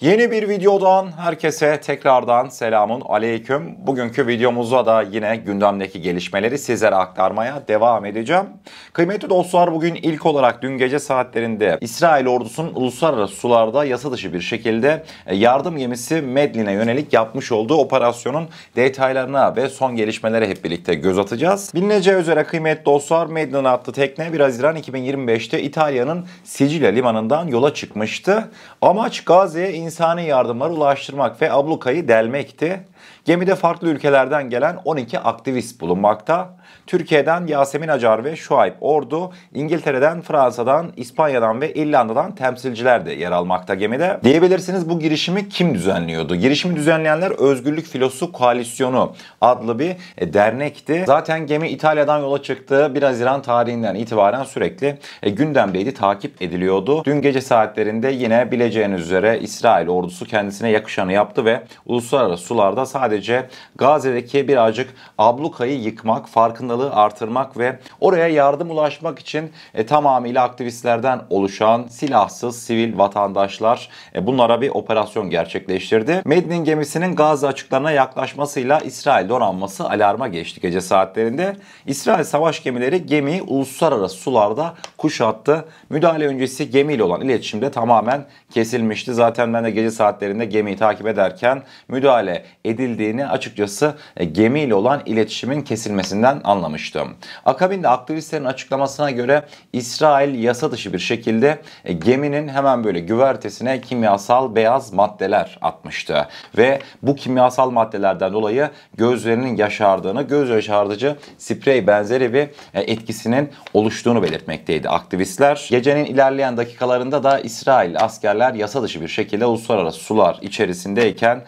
Yeni bir videodan herkese tekrardan selamun aleyküm. Bugünkü videomuzda da yine gündemdeki gelişmeleri sizlere aktarmaya devam edeceğim. Kıymetli dostlar, bugün ilk olarak dün gece saatlerinde İsrail ordusunun uluslararası sularda yasa dışı bir şekilde yardım gemisi Medlin'e yönelik yapmış olduğu operasyonun detaylarına ve son gelişmelere hep birlikte göz atacağız. Bilineceği üzere kıymetli dostlar, Medlin adlı tekne 1 Haziran 2025'te İtalya'nın Sicilya limanından yola çıkmıştı. Amaç Gazze'ye insani yardımları ulaştırmak ve ablukayı delmekti. Gemide farklı ülkelerden gelen 12 aktivist bulunmakta. Türkiye'den Yasemin Acar ve Şuayb Ordu, İngiltere'den, Fransa'dan, İspanya'dan ve İrlanda'dan temsilciler de yer almakta gemide. Diyebilirsiniz, bu girişimi kim düzenliyordu? Girişimi düzenleyenler Özgürlük Filosu Koalisyonu adlı bir dernekti. Zaten gemi İtalya'dan yola çıktığı 1 Haziran tarihinden itibaren sürekli gündemdeydi, takip ediliyordu. Dün gece saatlerinde yine bileceğiniz üzere İsrail ordusu kendisine yakışanı yaptı ve uluslararası sularda sadece Gazze'deki birazcık ablukayı yıkmak, farkındalığı artırmak ve oraya yardım ulaşmak için tamamıyla aktivistlerden oluşan silahsız sivil vatandaşlar bunlara bir operasyon gerçekleştirdi. Medlin gemisinin Gazze açıklarına yaklaşmasıyla İsrail donanması alarma geçti gece saatlerinde. İsrail savaş gemileri gemiyi uluslararası sularda kuşattı. Müdahale öncesi gemiyle olan iletişim de tamamen kesilmişti. Zaten ben de gece saatlerinde gemiyi takip ederken müdahale edildiğini, açıkçası gemiyle olan iletişimin kesilmesinden anlamıştım. Akabinde aktivistlerin açıklamasına göre İsrail yasa dışı bir şekilde geminin hemen böyle güvertesine kimyasal beyaz maddeler atmıştı. Ve bu kimyasal maddelerden dolayı gözlerinin yaşardığını, göz yaşartıcı sprey benzeri bir etkisinin oluştuğunu belirtmekteydi aktivistler. Gecenin ilerleyen dakikalarında da İsrail askerler yasa dışı bir şekilde uluslararası sular içerisindeyken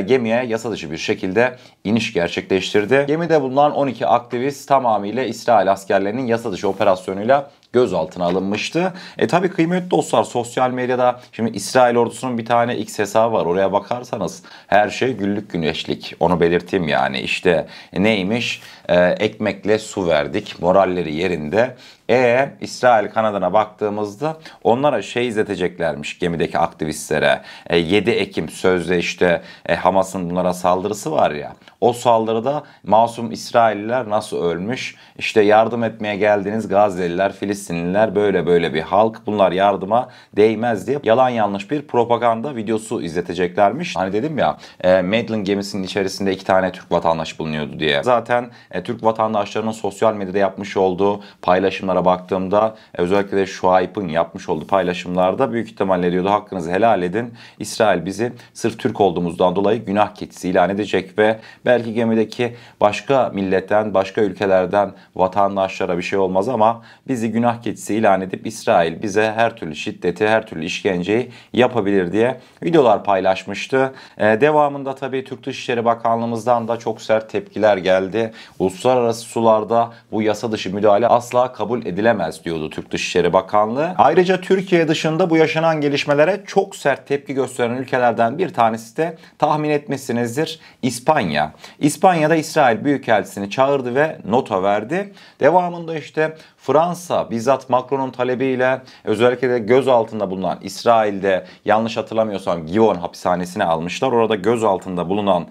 gemiye yasa dışı bir şekilde iniş gerçekleştirdi. Gemide bulunan 12 aktivist tamamıyla İsrail askerlerinin yasa dışı operasyonuyla gözaltına alınmıştı. Tabii kıymetli dostlar, sosyal medyada şimdi İsrail ordusunun bir tane X hesabı var. Oraya bakarsanız her şey güllük güneşlik. Onu belirteyim yani. İşte neymiş? Ekmekle su verdik. Moralleri yerinde. İsrail kanadına baktığımızda onlara şey izleteceklermiş gemideki aktivistlere. 7 Ekim sözde işte Hamas'ın bunlara saldırısı var ya. O saldırıda masum İsrailliler nasıl ölmüş? İşte yardım etmeye geldiğiniz Gazze'liler, Filistinliler böyle bir halk. Bunlar yardıma değmez diye yalan yanlış bir propaganda videosu izleteceklermiş. Hani dedim ya, Medlin gemisinin içerisinde 2 tane Türk vatandaşı bulunuyordu diye. Zaten Türk vatandaşlarının sosyal medyada yapmış olduğu paylaşımlara baktığımda özellikle de Şuayb'ın yapmış olduğu paylaşımlarda büyük ihtimalle diyordu, hakkınızı helal edin. İsrail bizi sırf Türk olduğumuzdan dolayı günah keçisi ilan edecek ve belki gemideki başka milletten, başka ülkelerden vatandaşlara bir şey olmaz ama bizi günah keçisi ilan edip İsrail bize her türlü şiddeti, her türlü işkenceyi yapabilir diye videolar paylaşmıştı. Devamında tabii Türk Dışişleri Bakanlığımızdan da çok sert tepkiler geldi. Uluslararası sularda bu yasa dışı müdahale asla kabul edilemez diyordu Türk Dışişleri Bakanlığı. Ayrıca Türkiye dışında bu yaşanan gelişmelere çok sert tepki gösteren ülkelerden bir tanesi de tahmin etmişsinizdir, İspanya. İspanya'da İsrail Büyükelçisini çağırdı ve nota verdi. Devamında işte Fransa bizzat Macron'un talebiyle özellikle de gözaltında bulunan İsrail'de, yanlış hatırlamıyorsam Givon hapishanesine almışlar. Orada gözaltında bulunan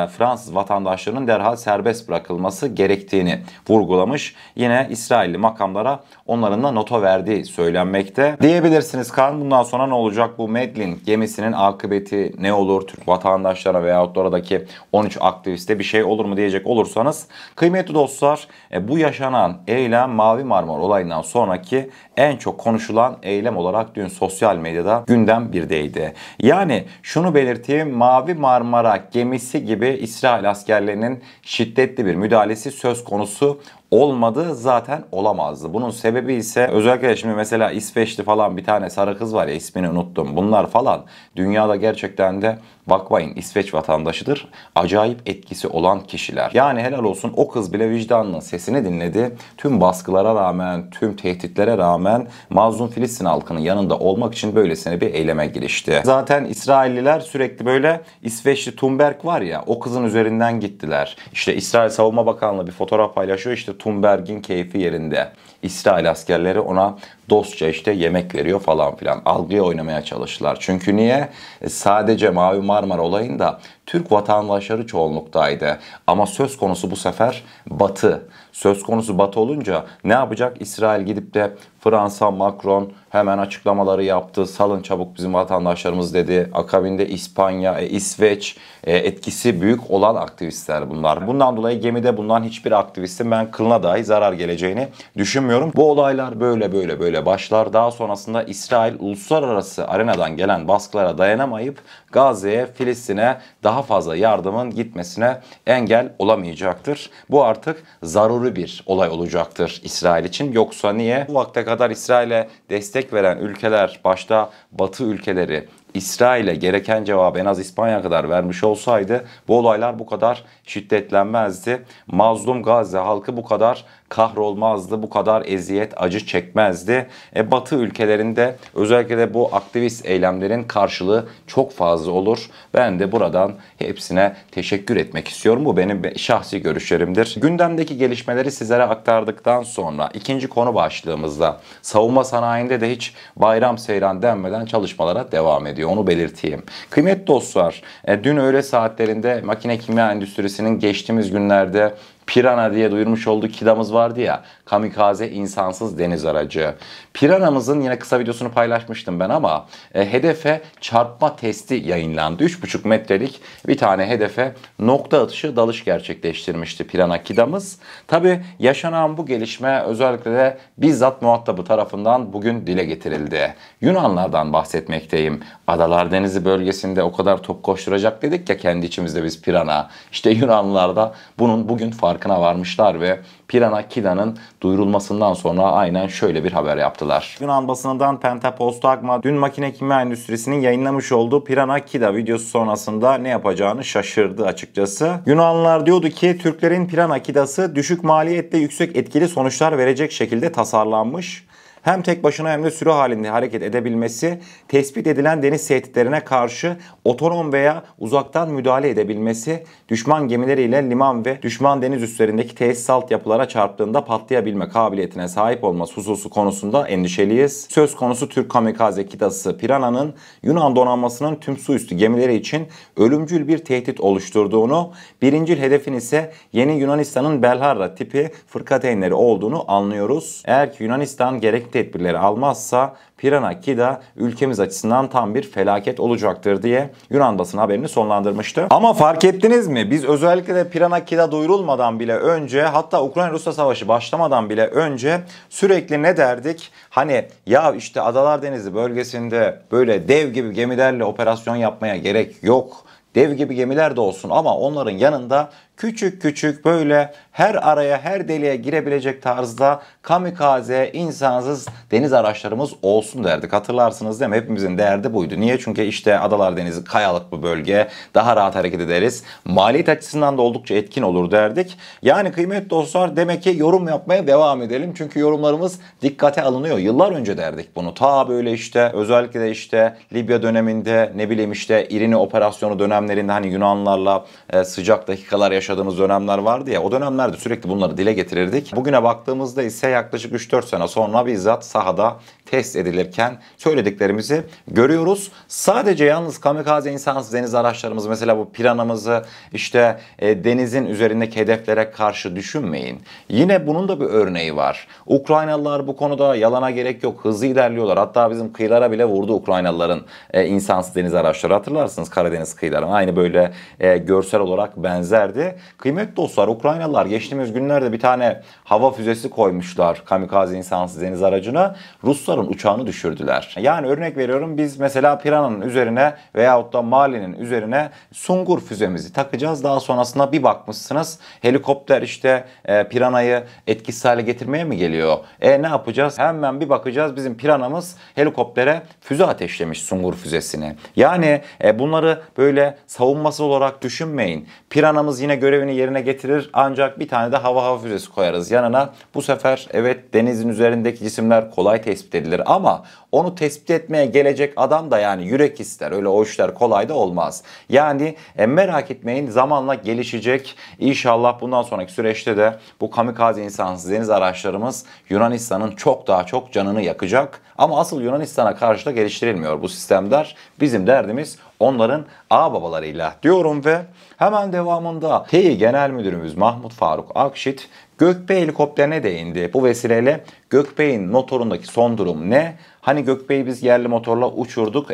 Fransız vatandaşlarının derhal serbest bırakılması gerektiğini vurgulamış. Yine İsrailli makamlara onların da nota verdiği söylenmekte. Diyebilirsiniz, Kaan, bundan sonra ne olacak? Bu Medlin gemisinin akıbeti ne olur? Türk vatandaşlara veyahut da oradaki 13 aktiviste bir şey olur mu diyecek olursanız, kıymetli dostlar, bu yaşanan eylem Mavi Marmara olayından sonraki en çok konuşulan eylem olarak dün sosyal medyada gündem birdeydi. Yani şunu belirteyim, Mavi Marmara gemisi gibi İsrail askerlerinin şiddetli bir müdahalesi söz konusu olmadı, zaten olamazdı. Bunun sebebi ise özellikle şimdi mesela İsveçli falan bir tane sarı kız var ya, ismini unuttum. Bunlar falan dünyada gerçekten de bakmayın İsveç vatandaşıdır. Acayip etkisi olan kişiler. Yani helal olsun, o kız bile vicdanının sesini dinledi. Tüm baskılara rağmen, tüm tehditlere rağmen mazlum Filistin halkının yanında olmak için böylesine bir eyleme girişti. Zaten İsrailliler sürekli böyle İsveçli Thunberg var ya, o kızın üzerinden gittiler. İşte İsrail Savunma Bakanlığı bir fotoğraf paylaşıyor. İşte Thunberg'in keyfi yerinde. İsrail askerleri ona dostça işte yemek veriyor falan filan. Algıya oynamaya çalıştılar. Çünkü niye? Sadece Mavi Marmara olayında Türk vatandaşları çoğunluktaydı. Ama söz konusu bu sefer Batı. Söz konusu Batı olunca ne yapacak? İsrail gidip de Fransa, Macron hemen açıklamaları yaptı. Salın çabuk bizim vatandaşlarımız dedi. Akabinde İspanya, İsveç etkisi büyük olan aktivistler bunlar. Bundan dolayı gemide bulunan hiçbir aktivistin ben kılına dahi zarar geleceğini düşünmüyorum. Bu olaylar böyle başlar. Daha sonrasında İsrail uluslararası arenadan gelen baskılara dayanamayıp Gazze'ye, Filistin'e daha fazla yardımın gitmesine engel olamayacaktır. Bu artık zaruri bir olay olacaktır İsrail için. Yoksa niye? Bu vakte kadar İsrail'e destek veren ülkeler, başta Batı ülkeleri, İsrail'e gereken cevabı en az İspanya kadar vermiş olsaydı bu olaylar bu kadar şiddetlenmezdi. Mazlum Gazze halkı bu kadar kahrolmazdı, bu kadar eziyet, acı çekmezdi. Batı ülkelerinde özellikle de bu aktivist eylemlerin karşılığı çok fazla olur. Ben de buradan hepsine teşekkür etmek istiyorum. Bu benim şahsi görüşlerimdir. Gündemdeki gelişmeleri sizlere aktardıktan sonra ikinci konu başlığımızda savunma sanayinde de hiç bayram seyran denmeden çalışmalara devam ediyor. Onu belirteyim. Kıymetli dostlar, dün öğle saatlerinde makine kimya endüstrisinin geçtiğimiz günlerde Piranha diye duyurmuş olduğu KİDA'mız vardı ya, kamikaze insansız deniz aracı. Piranha'mızın yine kısa videosunu paylaşmıştım ben ama hedefe çarpma testi yayınlandı. 3,5 metrelik bir tane hedefe nokta atışı dalış gerçekleştirmişti Piranha KİDA'mız. Tabi yaşanan bu gelişme özellikle de bizzat muhatabı tarafından bugün dile getirildi. Yunanlardan bahsetmekteyim. Adalar Denizi bölgesinde o kadar top koşturacak dedik ya kendi içimizde biz Piranha. İşte Yunanlılar da bunun bugün farkına varmışlar ve Piranha KİDA'nın duyurulmasından sonra aynen şöyle bir haber yaptılar. Yunan basınından Pentapostagma dün makine kimya endüstrisinin yayınlamış olduğu Piranha KİDA videosu sonrasında ne yapacağını şaşırdı açıkçası. Yunanlılar diyordu ki Türklerin Piranha KİDA'sı düşük maliyetle yüksek etkili sonuçlar verecek şekilde tasarlanmış. Hem tek başına hem de sürü halinde hareket edebilmesi, tespit edilen deniz tehditlerine karşı otonom veya uzaktan müdahale edebilmesi, düşman gemileriyle liman ve düşman deniz üslerindeki tesis altyapılara çarptığında patlayabilme kabiliyetine sahip olması hususu konusunda endişeliyiz. Söz konusu Türk kamikaze KİDA'sı Piranha'nın Yunan donanmasının tüm su üstü gemileri için ölümcül bir tehdit oluşturduğunu, birincil hedefin ise yeni Yunanistan'ın Belharra tipi fırkateynleri olduğunu anlıyoruz. Eğer ki Yunanistan gerekli tedbirleri almazsa Piranha KİDA ülkemiz açısından tam bir felaket olacaktır diye Yunan basını haberini sonlandırmıştı. Ama fark ettiniz mi? Biz özellikle de Piranha KİDA duyurulmadan bile önce, hatta Ukrayna-Rusya savaşı başlamadan bile önce sürekli ne derdik? Hani ya işte Adalar Denizi bölgesinde böyle dev gibi gemilerle operasyon yapmaya gerek yok. Dev gibi gemiler de olsun ama onların yanında küçük küçük böyle her araya her deliğe girebilecek tarzda kamikaze insansız deniz araçlarımız olsun derdik. Hatırlarsınız değil mi? Hepimizin derdi buydu. Niye? Çünkü işte Adalar Denizi kayalık bir bölge. Daha rahat hareket ederiz. Maliyet açısından da oldukça etkin olur derdik. Yani kıymetli dostlar demek ki yorum yapmaya devam edelim. Çünkü yorumlarımız dikkate alınıyor. Yıllar önce derdik bunu. Ta böyle işte özellikle de işte Libya döneminde ne bileyim işte İrini operasyonu dönemlerinde hani Yunanlarla sıcak dakikalar yaşadığımız dönemler vardı ya, o dönemlerde sürekli bunları dile getirirdik. Bugüne baktığımızda ise yaklaşık 3-4 sene sonra bizzat sahada test edilirken söylediklerimizi görüyoruz. Sadece yalnız kamikaze insansız deniz araçlarımız, mesela bu Piranha'mızı işte denizin üzerindeki hedeflere karşı düşünmeyin. Yine bunun da bir örneği var. Ukraynalılar bu konuda yalana gerek yok. Hızlı ilerliyorlar. Hatta bizim kıyılara bile vurdu Ukraynalıların insansız deniz araçları. Hatırlarsınız Karadeniz kıyılarına. Aynı böyle görsel olarak benzerdi. Kıymetli dostlar, Ukraynalılar geçtiğimiz günlerde bir tane hava füzesi koymuşlar kamikaze insansız deniz aracına. Rusların uçağını düşürdüler. Yani örnek veriyorum, biz mesela Piranha'nın üzerine veyahut da Mali'nin üzerine Sungur füzemizi takacağız. Daha sonrasında bir bakmışsınız helikopter işte Piranha'yı etkisiz hale getirmeye mi geliyor? Ne yapacağız? Hemen bir bakacağız, bizim Piranha'mız helikoptere füze ateşlemiş, Sungur füzesini. Yani bunları böyle savunması olarak düşünmeyin. Piranha'mız yine görevini yerine getirir ancak bir tane de hava füzesi koyarız yanına. Bu sefer evet denizin üzerindeki cisimler kolay tespit edilir ama onu tespit etmeye gelecek adam da yani yürek ister. Öyle o işler kolay da olmaz. Yani merak etmeyin, zamanla gelişecek. İnşallah bundan sonraki süreçte de bu kamikaze insansız deniz araçlarımız Yunanistan'ın çok daha çok canını yakacak. Ama asıl Yunanistan'a karşı da geliştirilmiyor bu sistemler. Bizim derdimiz onların ağababalarıyla diyorum ve hemen devamında Tİ Genel Müdürümüz Mahmut Faruk Akşit Gökbey helikopterine değindi. Bu vesileyle Gökbey'in motorundaki son durum ne? Hani Gökbey'i biz yerli motorla uçurduk.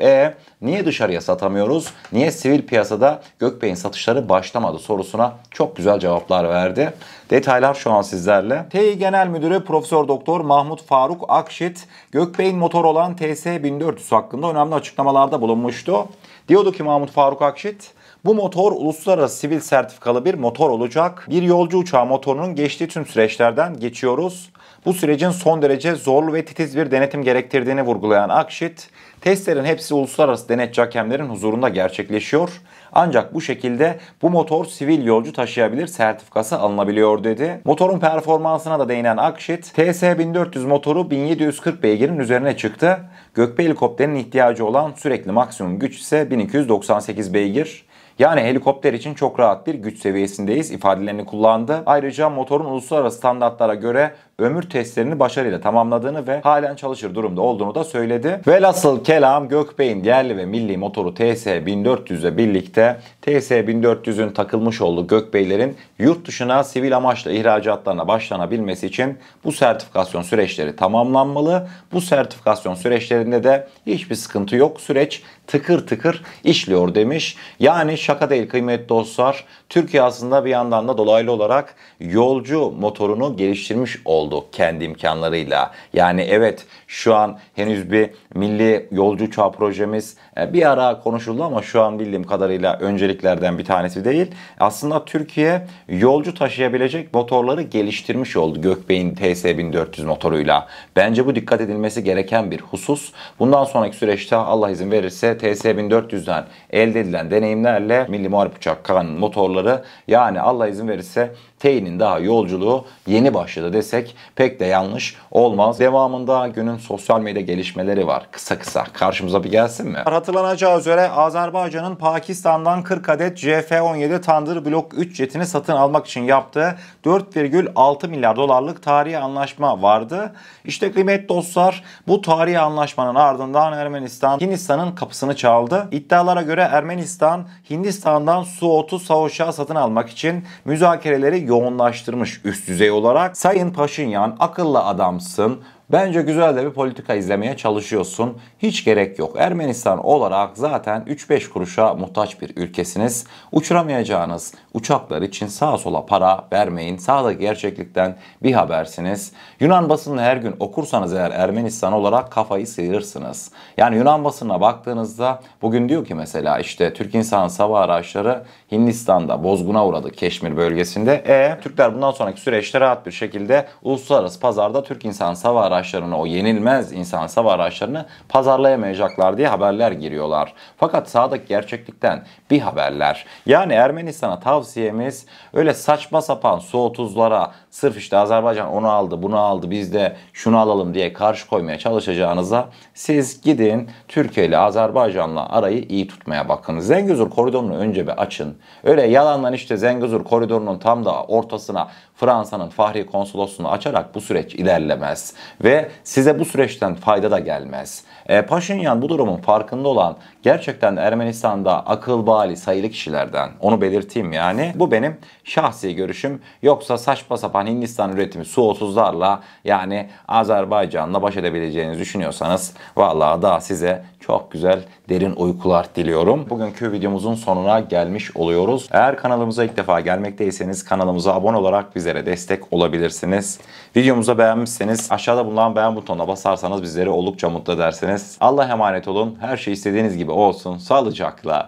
Niye dışarıya satamıyoruz? Niye sivil piyasada Gökbey'in satışları başlamadı sorusuna çok güzel cevaplar verdi. Detaylar şu an sizlerle. Tİ Genel Müdürü Profesör Doktor Mahmut Faruk Akşit Gökbey'in motoru olan TS1400 hakkında önemli açıklamalarda bulunmuştu. Diyordu ki Mahmut Faruk Akşit, bu motor uluslararası sivil sertifikalı bir motor olacak. Bir yolcu uçağı motorunun geçtiği tüm süreçlerden geçiyoruz. Bu sürecin son derece zorlu ve titiz bir denetim gerektirdiğini vurgulayan Akşit, testlerin hepsi uluslararası denetçi hakemlerin huzurunda gerçekleşiyor. Ancak bu şekilde bu motor sivil yolcu taşıyabilir sertifikası alınabiliyor dedi. Motorun performansına da değinen Akşit, TS1400 motoru 1740 beygirin üzerine çıktı. Gökbey helikopterinin ihtiyacı olan sürekli maksimum güç ise 1298 beygir. Yani helikopter için çok rahat bir güç seviyesindeyiz ifadelerini kullandı. Ayrıca motorun uluslararası standartlara göre ömür testlerini başarıyla tamamladığını ve halen çalışır durumda olduğunu da söyledi. Velhasıl kelam Gökbey'in yerli ve milli motoru TS1400 ile birlikte TS1400'ün takılmış olduğu Gökbeylerin yurt dışına sivil amaçla ihracatlarına başlanabilmesi için bu sertifikasyon süreçleri tamamlanmalı. Bu sertifikasyon süreçlerinde de hiçbir sıkıntı yok. Süreç tıkır tıkır işliyor demiş. Yani şaka değil kıymetli dostlar. Türkiye aslında bir yandan da dolaylı olarak yolcu motorunu geliştirmiş oldu kendi imkanlarıyla. Yani evet şu an henüz bir milli yolcu uçağı projemiz bir ara konuşuldu ama şu an bildiğim kadarıyla önceliklerden bir tanesi değil. Aslında Türkiye yolcu taşıyabilecek motorları geliştirmiş oldu Gökbey'in TS1400 motoruyla. Bence bu dikkat edilmesi gereken bir husus. Bundan sonraki süreçte Allah izin verirse TS1400'den elde edilen deneyimlerle milli muharip uçak KA'nın motorları yani Allah izin verirse Tİ'nin daha yolculuğu yeni başladı desek pek de yanlış olmaz. Devamında günün sosyal medya gelişmeleri var. Kısa kısa karşımıza bir gelsin mi? Hatırlanacağı üzere Azerbaycan'ın Pakistan'dan 40 adet CF-17 Thunder Block 3 jetini satın almak için yaptığı 4,6 milyar dolarlık tarihi anlaşma vardı. İşte kıymetli dostlar bu tarihi anlaşmanın ardından Ermenistan Hindistan'ın kapısını çaldı. İddialara göre Ermenistan Hindistan'dan Su-30 savaş satın almak için müzakereleri yoğunlaştırmış üst düzey olarak. Sayın Paşinyan akıllı adamsın. Bence güzel de bir politika izlemeye çalışıyorsun. Hiç gerek yok. Ermenistan olarak zaten 3-5 kuruşa muhtaç bir ülkesiniz. Uçuramayacağınız uçaklar için sağa sola para vermeyin. Sağda gerçeklikten bir habersiniz. Yunan basınını her gün okursanız eğer Ermenistan olarak kafayı sıyırırsınız. Yani Yunan basınına baktığınızda bugün diyor ki mesela işte Türk İnsan Hava Araçları Hindistan'da bozguna uğradı Keşmir bölgesinde. Türkler bundan sonraki süreçte rahat bir şekilde uluslararası pazarda Türk İnsan Hava Araçlarını, o yenilmez insan hava araçlarını pazarlayamayacaklar diye haberler giriyorlar. Fakat sahadaki gerçeklikten bir haberler. Yani Ermenistan'a tavsiyemiz öyle saçma sapan Su-30'lara sırf işte Azerbaycan onu aldı, bunu aldı, biz de şunu alalım diye karşı koymaya çalışacağınıza siz gidin Türkiye ile Azerbaycan'la arayı iyi tutmaya bakın. Zengezur koridorunu önce bir açın. Öyle yalandan işte Zengezur koridorunun tam da ortasına Fransa'nın Fahri Konsolosluğunu açarak bu süreç ilerlemez. Ve size bu süreçten fayda da gelmez. Paşinyan bu durumun farkında olan gerçekten Ermenistan'da akıl bali sayılı kişilerden, onu belirteyim yani. Bu benim şahsi görüşüm. Yoksa saçma sapan Hindistan üretimi Su-30'larla yani Azerbaycan'la baş edebileceğinizi düşünüyorsanız vallahi daha size çok güzel derin uykular diliyorum. Bugünkü videomuzun sonuna gelmiş oluyoruz. Eğer kanalımıza ilk defa gelmekteyseniz kanalımıza abone olarak bizlere destek olabilirsiniz. Videomuzu beğenmişseniz aşağıda bulunan beğen butonuna basarsanız bizleri oldukça mutlu edersiniz. Allah'a emanet olun. Her şey istediğiniz gibi olsun. Sağlıcakla.